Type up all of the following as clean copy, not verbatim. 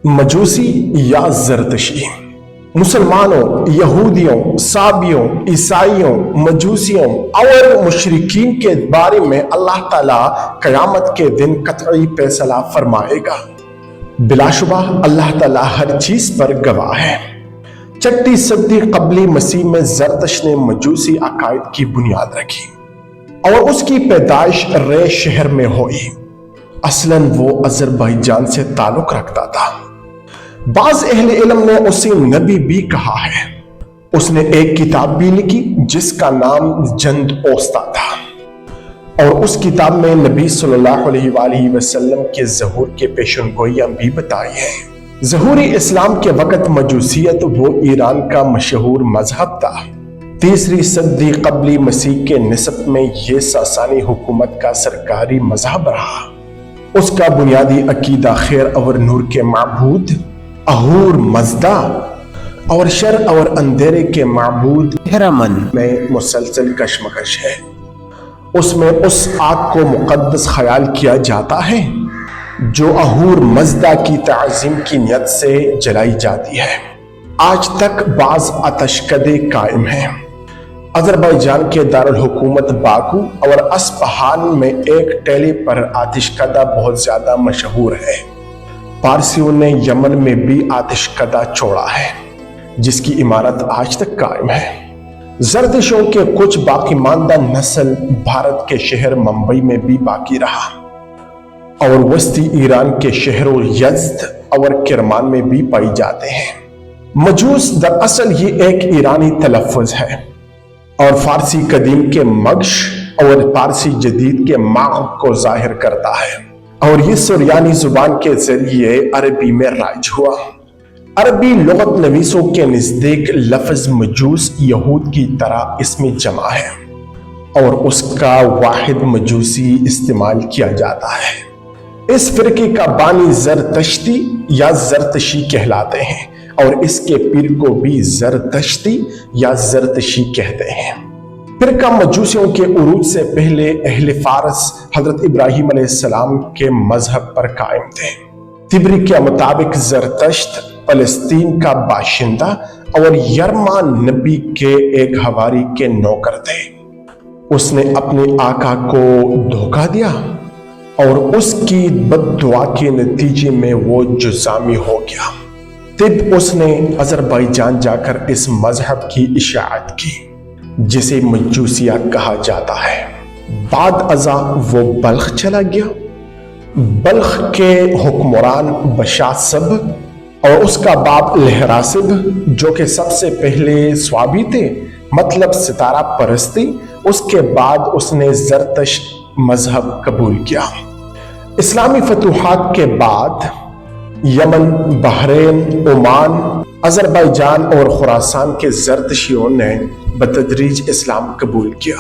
مجوسی یا زرتشی، مسلمانوں، یہودیوں، صابیوں، عیسائیوں، مجوسیوں اور مشرکین کے بارے میں اللہ تعالیٰ قیامت کے دن قطعی فیصلہ فرمائے گا۔ بلا شبہ اللہ تعالیٰ ہر چیز پر گواہ ہے۔ چھٹی صدی قبل مسیح میں زرتش نے مجوسی عقائد کی بنیاد رکھی اور اس کی پیدائش رے شہر میں ہوئی۔ اصلاً وہ آذربائیجان سے تعلق رکھتا تھا۔ بعض اہل علم نے اسے نبی بھی کہا ہے۔ اس نے ایک کتاب بھی لکھی جس کا نام جند اوستا تھا، اور اس کتاب میں نبی صلی اللہ علیہ وآلہ وسلم کے ظہور کے پیشن گوئیاں بھی بتائی ہیں۔ ظہوری اسلام کے وقت مجوسیت وہ ایران کا مشہور مذہب تھا۔ تیسری صدی قبل مسیح کے نسب میں یہ ساسانی حکومت کا سرکاری مذہب رہا۔ اس کا بنیادی عقیدہ خیر اور نور کے معبود اہور مزدا اور شر اور اندھیرے کے معبود ہرمن میں مسلسل کشمکش ہے۔ اس میں اس آگ کو مقدس خیال کیا جاتا ہے جو اہور مزدا کی تعظیم کی نیت سے جلائی جاتی ہے۔ آج تک بعض آتش کدے قائم ہیں۔ آذربائیجان کے دارالحکومت باکو اور اصفہان میں ایک ٹیلے پر آتش کدہ بہت زیادہ مشہور ہے۔ پارسیوں نے یمن میں بھی آتش کدہ چھوڑا ہے جس کی عمارت آج تک قائم ہے۔ زردشوں کے کچھ باقی ماندہ نسل بھارت کے شہر ممبئی میں بھی باقی رہا اور وسطی ایران کے شہروں یزد اور کرمان میں بھی پائی جاتے ہیں۔ مجوس دراصل یہ ایک ایرانی تلفظ ہے اور فارسی قدیم کے مگش اور پارسی جدید کے ماغ کو ظاہر کرتا ہے، اور یہ سریانی زبان کے ذریعے عربی میں رائج ہوا۔ عربی لغت نویسوں کے نزدیک لفظ مجوس یہود کی طرح اسم جمع ہے اور اس کا واحد مجوسی استعمال کیا جاتا ہے۔ اس فرقے کا بانی زرتشتی یا زرتشی کہلاتے ہیں اور اس کے پیر کو بھی زرتشتی یا زرتشی کہتے ہیں۔ فرقہ مجوسیوں کے عروج سے پہلے اہل فارس حضرت ابراہیم علیہ السلام کے مذہب پر قائم تھے۔ تبری کے مطابق زرتشت فلسطین کا باشندہ اور یرما نبی کے ایک حواری کے نوکر تھے۔ اس نے اپنے آقا کو دھوکہ دیا اور اس کی بد دعا کے نتیجے میں وہ جزامی ہو گیا۔ تب اس نے آذربائیجان جا کر اس مذہب کی اشاعت کی جسے مجوسیہ کہا جاتا ہے۔ بعد ازاں وہ بلخ چلا گیا۔ بلخ کے حکمران بشاسب اور اس کا باپ لہراسب جو کہ سب سے پہلے سوابی تھے، مطلب ستارہ پرستی، اس کے بعد اس نے زرتش مذہب قبول کیا۔ اسلامی فتوحات کے بعد یمن، بحرین، عمان، آذربائیجان اور خراسان کے زرتشیوں نے بتدریج اسلام قبول کیا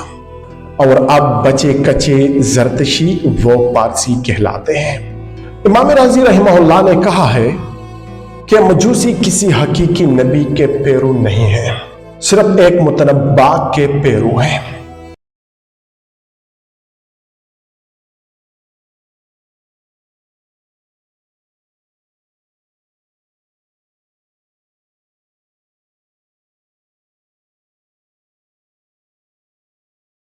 اور اب بچے کچے زرتشی وہ پارسی کہلاتے ہیں۔ امام رازی رحمہ اللہ نے کہا ہے کہ مجوسی کسی حقیقی نبی کے پیرو نہیں ہیں، صرف ایک متنبع کے پیرو ہیں۔